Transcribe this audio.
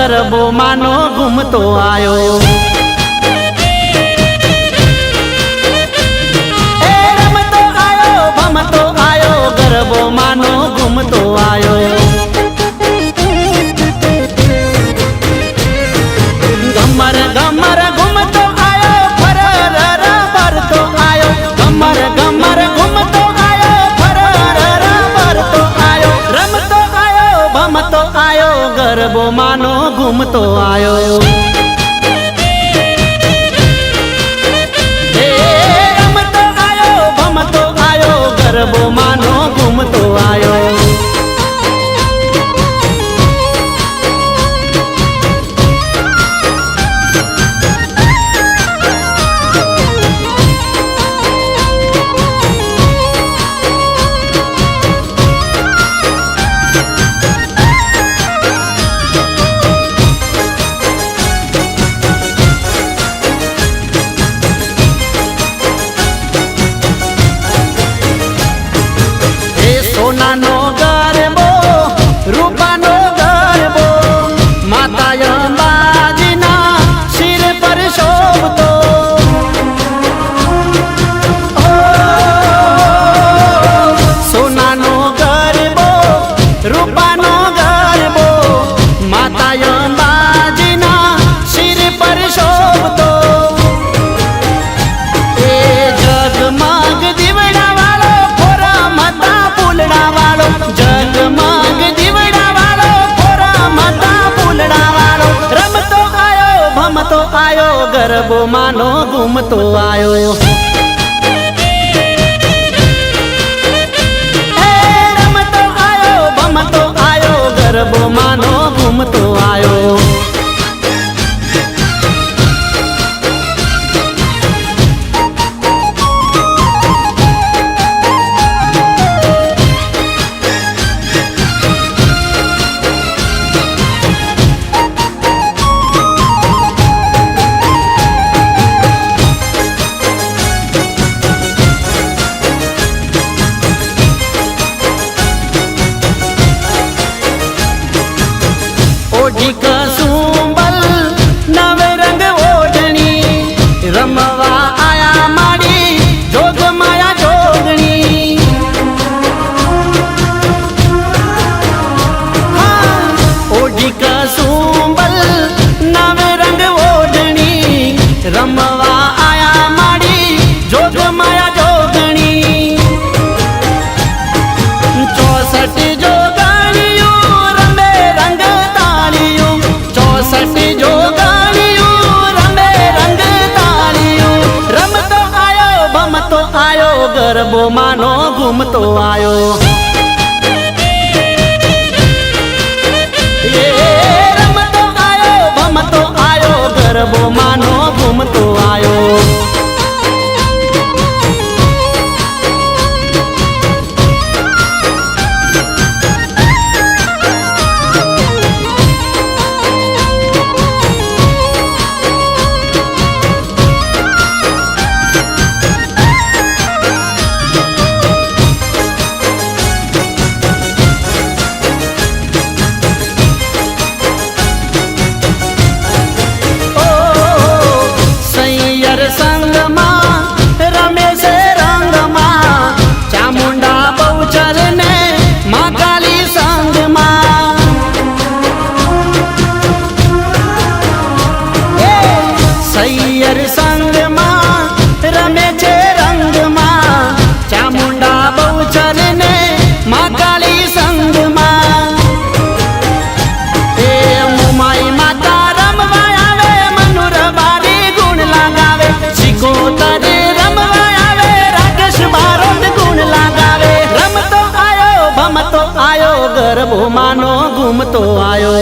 ગરબો માનો ઘૂમતો આયો। રમતો આયો ભમતો આયો ગરબો માનો ઘૂમતો આયો। ગમર ગમર ઘૂમતો આયો ફરર ભરતો આયો। ગમર ગમર ઘૂમતો આયો ફરર ભરતો આયો। રમતો આયો ભમતો આયો ગરબો માનો ઘૂમતો આયો। રમતો આયો ભમતો આયો ગરબો માનો ઘૂમતો આયો। સોનાનો ગરબો રૂપાનો ગરબો માતા અંબાજીના શિર પર શોભતો। સોનાનો ગરબો રૂપાનો ગરબો માતા અંબાજીના શિર પર શોભતો। એ જગમગ દીવડા વાળો ફોરા માતા ફૂલડા વાળો જગમગ દીવડા વાળો ફોરા માતા ફૂલડા વાળો। રમતો આયો ભમતો આયો ગરબો માનો ઘૂમતો આયો। રમતો આયો ભમતો આયો ગરબો માનો ઘૂમતો આયો। ओढ़ी कसुंबल नवे रंग ओढ़नी रमवा आया माड़ी जोग माया जोगनी। हाँ ओढ़ी कसुंबल नवे रंग ओढ़नी रमवा आया माड़ी जोग माया जोगनी। 64 जोगणियों रमे रंग तालियों 64 जोगणियों रमे रंग तालियों। रमतो आयो भमतो आयो गरबो मानो घूमतो आयो। रमतो आयो भमतो आयो गरबो मानो घूमतो आयो। सैयर संग मां रमे छे रंग मां चामुंडा बहुचर ने मां काली संग मां। ए मुमाई माता रमवा आवे मनुर बारी गुण लगावे सिकोतर रमवा आवे राकेश बारोट गुण लगावे। रमतो आयो भमतो आयो गरबो मानो घूमतो आयो।